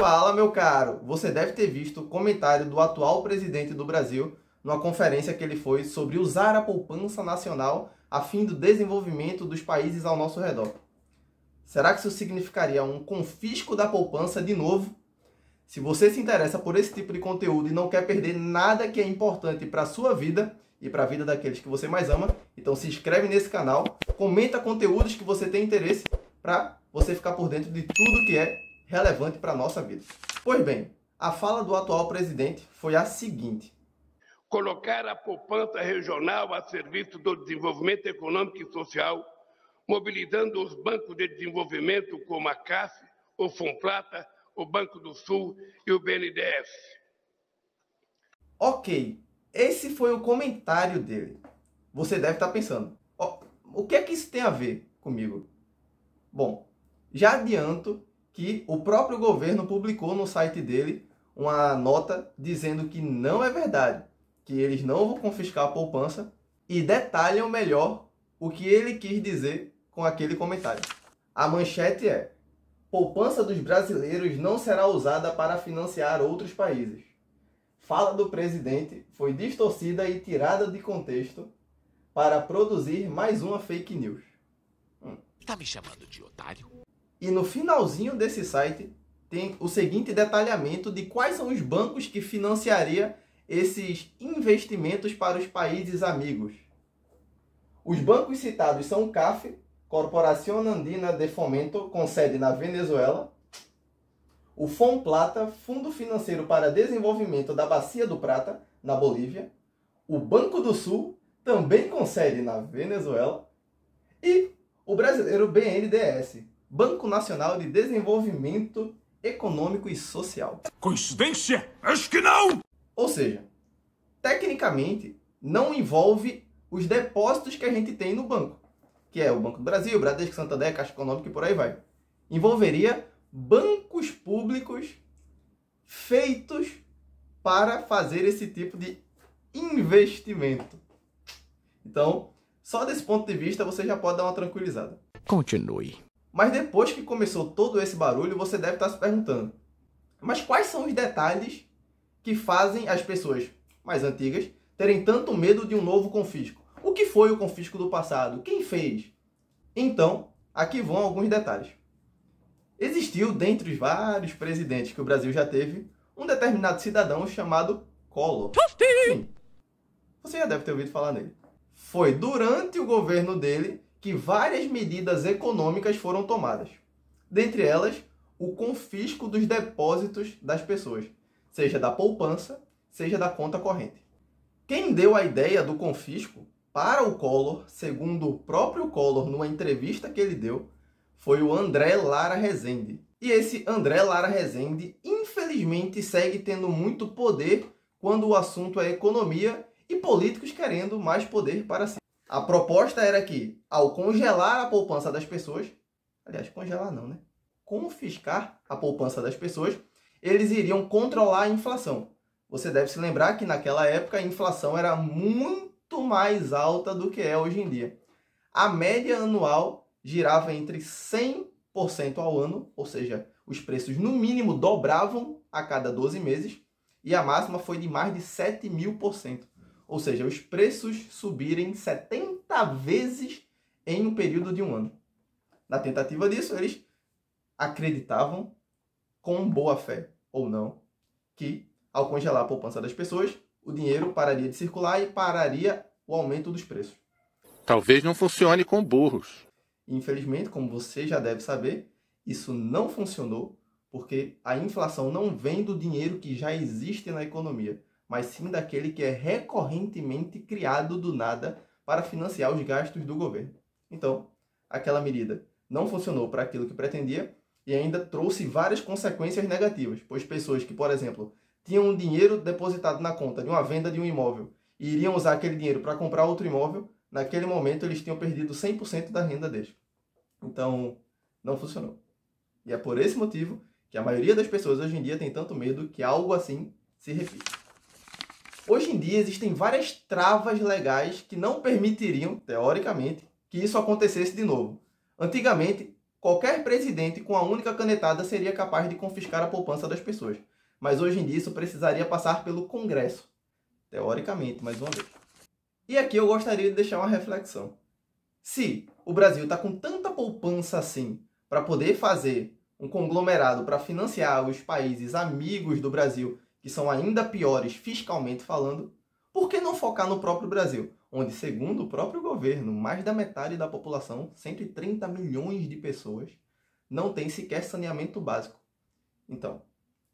Fala, meu caro! Você deve ter visto o comentário do atual presidente do Brasil numa conferência que ele foi sobre usar a poupança nacional a fim do desenvolvimento dos países ao nosso redor. Será que isso significaria um confisco da poupança de novo? Se você se interessa por esse tipo de conteúdo e não quer perder nada que é importante para a sua vida e para a vida daqueles que você mais ama, então se inscreve nesse canal, comenta conteúdos que você tem interesse para você ficar por dentro de tudo que é relevante para a nossa vida. Pois bem, a fala do atual presidente foi a seguinte: colocar a poupança regional a serviço do desenvolvimento econômico e social, mobilizando os bancos de desenvolvimento como a CAF, o Fomplata, o Banco do Sul e o BNDES. Ok, esse foi o comentário dele. Você deve estar pensando, o que é que isso tem a ver comigo? Bom, já adianto que o próprio governo publicou no site dele uma nota dizendo que não é verdade, que eles não vão confiscar a poupança, e detalham melhor o que ele quis dizer com aquele comentário. A manchete é: poupança dos brasileiros não será usada para financiar outros países. Fala do presidente foi distorcida e tirada de contexto para produzir mais uma fake news. Tá me chamando de otário? E no finalzinho desse site tem o seguinte detalhamento de quais são os bancos que financiaria esses investimentos para os países amigos. Os bancos citados são o CAF, Corporación Andina de Fomento, com sede na Venezuela; o Fomplata, Fundo Financeiro para Desenvolvimento da Bacia do Prata, na Bolívia; o Banco do Sul, também com sede na Venezuela; e o brasileiro BNDES, Banco Nacional de Desenvolvimento Econômico e Social. Coincidência? Acho que não! Ou seja, tecnicamente, não envolve os depósitos que a gente tem no banco, que é o Banco do Brasil, Bradesco, Santander, Caixa Econômica e por aí vai. Envolveria bancos públicos feitos para fazer esse tipo de investimento. Então, só desse ponto de vista você já pode dar uma tranquilizada. Continue. Mas depois que começou todo esse barulho, você deve estar se perguntando: mas quais são os detalhes que fazem as pessoas mais antigas terem tanto medo de um novo confisco? O que foi o confisco do passado? Quem fez? Então, aqui vão alguns detalhes. Existiu, dentre os vários presidentes que o Brasil já teve, um determinado cidadão chamado Collor. Sim, você já deve ter ouvido falar nele. Foi durante o governo dele que várias medidas econômicas foram tomadas. Dentre elas, o confisco dos depósitos das pessoas, seja da poupança, seja da conta corrente. Quem deu a ideia do confisco para o Collor, segundo o próprio Collor numa entrevista que ele deu, foi o André Lara Rezende. E esse André Lara Rezende, infelizmente, segue tendo muito poder quando o assunto é economia e políticos querendo mais poder para si. A proposta era que, ao congelar a poupança das pessoas, aliás, congelar não, né? Confiscar a poupança das pessoas, eles iriam controlar a inflação. Você deve se lembrar que naquela época a inflação era muito mais alta do que é hoje em dia. A média anual girava entre 100% ao ano, ou seja, os preços no mínimo dobravam a cada 12 meses, e a máxima foi de mais de 7.000%. Ou seja, os preços subirem 70 vezes em um período de um ano. Na tentativa disso, eles acreditavam, com boa fé ou não, que ao congelar a poupança das pessoas, o dinheiro pararia de circular e pararia o aumento dos preços. Talvez não funcione com burros. Infelizmente, como você já deve saber, isso não funcionou, porque a inflação não vem do dinheiro que já existe na economia, mas sim daquele que é recorrentemente criado do nada para financiar os gastos do governo. Então, aquela medida não funcionou para aquilo que pretendia e ainda trouxe várias consequências negativas, pois pessoas que, por exemplo, tinham um dinheiro depositado na conta de uma venda de um imóvel e iriam usar aquele dinheiro para comprar outro imóvel, naquele momento eles tinham perdido 100% da renda deles. Então, não funcionou. E é por esse motivo que a maioria das pessoas hoje em dia tem tanto medo que algo assim se repita. Hoje em dia existem várias travas legais que não permitiriam, teoricamente, que isso acontecesse de novo. Antigamente, Qualquer presidente com a única canetada seria capaz de confiscar a poupança das pessoas. Mas hoje em dia isso precisaria passar pelo Congresso. Teoricamente, mais uma vez. E aqui eu gostaria de deixar uma reflexão. Se o Brasil está com tanta poupança assim para poder fazer um conglomerado para financiar os países amigos do Brasil, que são ainda piores fiscalmente falando, por que não focar no próprio Brasil, onde, segundo o próprio governo, mais da metade da população, 130 milhões de pessoas, não tem sequer saneamento básico? Então,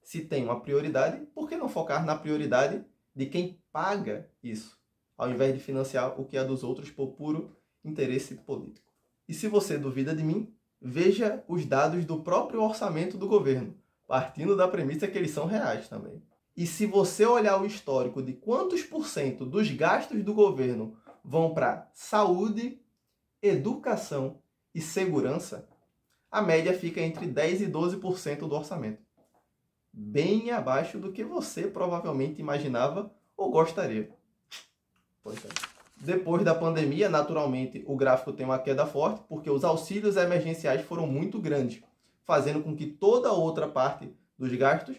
se tem uma prioridade, por que não focar na prioridade de quem paga isso, ao invés de financiar o que é dos outros por puro interesse político? E se você duvida de mim, veja os dados do próprio orçamento do governo, partindo da premissa que eles são reais também. E se você olhar o histórico de quantos % dos gastos do governo vão para saúde, educação e segurança, a média fica entre 10% e 12% do orçamento. Bem abaixo do que você provavelmente imaginava ou gostaria. Pois é. Depois da pandemia, naturalmente, o gráfico tem uma queda forte, porque os auxílios emergenciais foram muito grandes, fazendo com que toda a outra parte dos gastos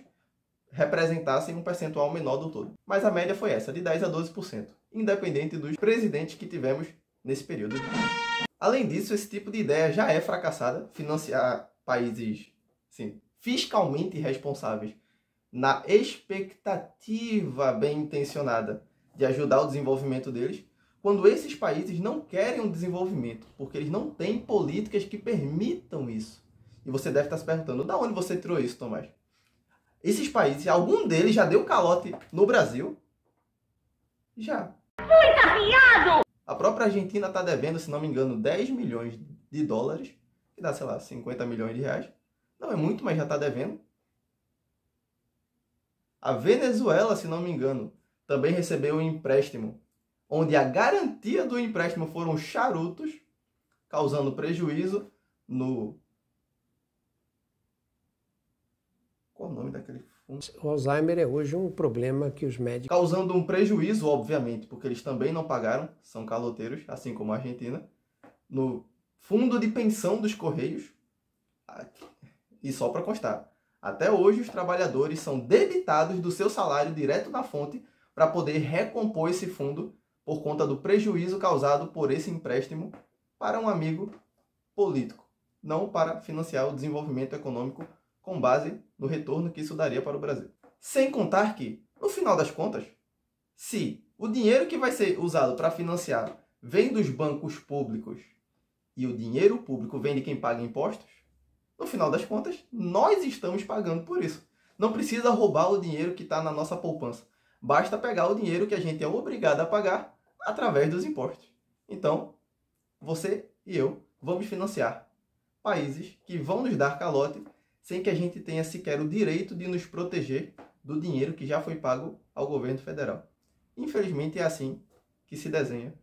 representassem um percentual menor do todo. Mas a média foi essa, de 10% a 12%, independente dos presidentes que tivemos nesse período. Além disso, esse tipo de ideia já é fracassada, financiar países assim, fiscalmente responsáveis na expectativa bem intencionada de ajudar o desenvolvimento deles, quando esses países não querem um desenvolvimento, porque eles não têm políticas que permitam isso. E você deve estar se perguntando, da onde você tirou isso, Tomás? Esses países, algum deles já deu calote no Brasil? Já. Muito piado! A própria Argentina está devendo, se não me engano, 10 milhões de dólares, que dá, sei lá, 50 milhões de reais. Não é muito, mas já está devendo. A Venezuela, se não me engano, também recebeu um empréstimo, onde a garantia do empréstimo foram charutos, causando prejuízo no... Qual o nome daquele fundo? O Alzheimer é hoje um problema que os médicos... Causando um prejuízo, obviamente, porque eles também não pagaram, são caloteiros, assim como a Argentina, no fundo de pensão dos Correios. E só para constar, até hoje os trabalhadores são debitados do seu salário direto na fonte para poder recompor esse fundo por conta do prejuízo causado por esse empréstimo para um amigo político, não para financiar o desenvolvimento econômico com base no retorno que isso daria para o Brasil. Sem contar que, no final das contas, se o dinheiro que vai ser usado para financiar vem dos bancos públicos e o dinheiro público vem de quem paga impostos, no final das contas, nós estamos pagando por isso. Não precisa roubar o dinheiro que está na nossa poupança. Basta pegar o dinheiro que a gente é obrigado a pagar através dos impostos. Então, você e eu vamos financiar países que vão nos dar calote sem que a gente tenha sequer o direito de nos proteger do dinheiro que já foi pago ao governo federal. Infelizmente, é assim que se desenha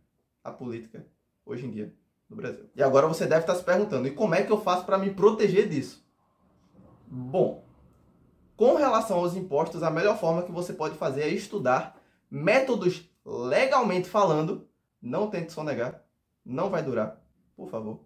a política hoje em dia no Brasil. E agora você deve estar se perguntando, e como é que eu faço para me proteger disso? Bom, com relação aos impostos, a melhor forma que você pode fazer é estudar métodos legalmente falando. Não tente sonegar, não vai durar, por favor.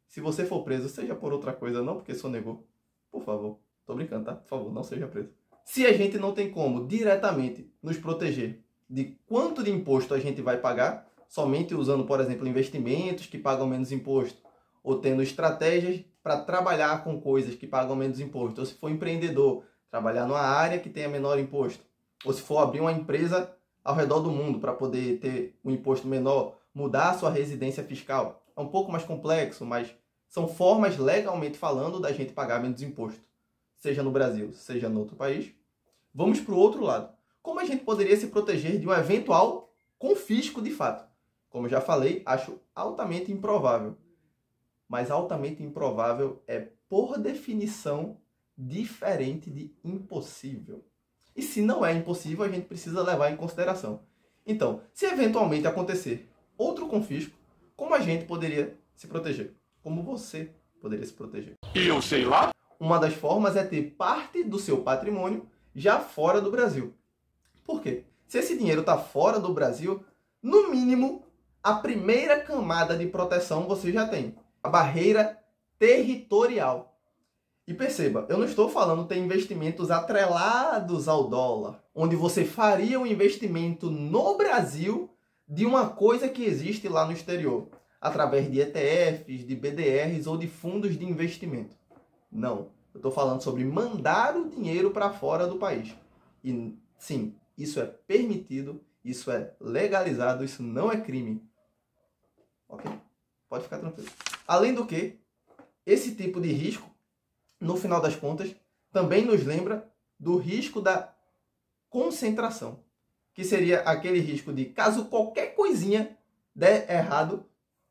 Se você for preso, seja por outra coisa, não porque sonegou. Por favor, tô brincando, tá? Por favor, não seja preso. Se a gente não tem como diretamente nos proteger de quanto de imposto a gente vai pagar, somente usando, por exemplo, investimentos que pagam menos imposto, ou tendo estratégias para trabalhar com coisas que pagam menos imposto, ou se for empreendedor, trabalhar numa área que tenha menor imposto, ou se for abrir uma empresa ao redor do mundo para poder ter um imposto menor, mudar a sua residência fiscal. É um pouco mais complexo, mas são formas, legalmente falando, da gente pagar menos imposto, seja no Brasil, seja no outro país. Vamos para o outro lado. Como a gente poderia se proteger de um eventual confisco de fato? Como eu já falei, acho altamente improvável. Mas altamente improvável é, por definição, diferente de impossível. E se não é impossível, a gente precisa levar em consideração. Então, se eventualmente acontecer outro confisco, como a gente poderia se proteger? Como você poderia se proteger? E eu sei lá? Uma das formas é ter parte do seu patrimônio já fora do Brasil. Por quê? Se esse dinheiro está fora do Brasil, no mínimo, a primeira camada de proteção você já tem. A barreira territorial. E perceba, eu não estou falando ter investimentos atrelados ao dólar, onde você faria um investimento no Brasil de uma coisa que existe lá no exterior, através de ETFs, de BDRs ou de fundos de investimento. Não, eu estou falando sobre mandar o dinheiro para fora do país. E sim, isso é permitido, isso é legalizado, isso não é crime. Ok? Pode ficar tranquilo. Além do que, esse tipo de risco, no final das contas, também nos lembra do risco da concentração, que seria aquele risco de, caso qualquer coisinha der errado,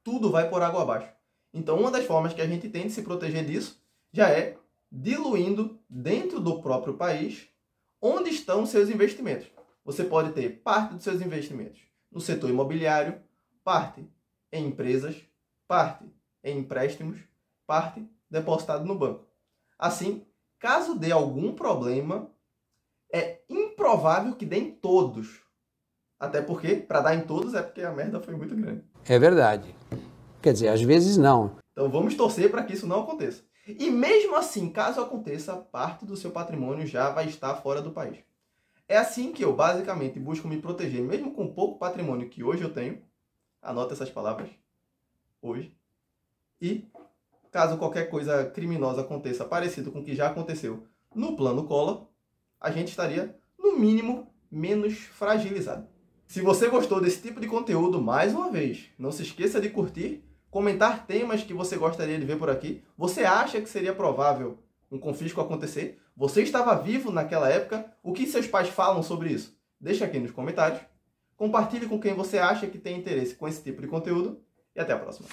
tudo vai por água abaixo. Então, uma das formas que a gente tem de se proteger disso já é diluindo dentro do próprio país onde estão seus investimentos. Você pode ter parte dos seus investimentos no setor imobiliário, parte em empresas, parte em empréstimos, parte depositado no banco. Assim, caso dê algum problema, é improvável que dê em todos. Até porque, para dar em todos, é porque a merda foi muito grande. É verdade. Quer dizer, às vezes não. Então vamos torcer para que isso não aconteça. E mesmo assim, caso aconteça, parte do seu patrimônio já vai estar fora do país. É assim que eu basicamente busco me proteger, mesmo com o pouco patrimônio que hoje eu tenho. Anota essas palavras. Hoje. E caso qualquer coisa criminosa aconteça parecido com o que já aconteceu no plano Collor, a gente estaria, no mínimo, menos fragilizado. Se você gostou desse tipo de conteúdo, mais uma vez, não se esqueça de curtir, comentar temas que você gostaria de ver por aqui. Você acha que seria provável um confisco acontecer? Você estava vivo naquela época? O que seus pais falam sobre isso? Deixa aqui nos comentários. Compartilhe com quem você acha que tem interesse com esse tipo de conteúdo. E até a próxima.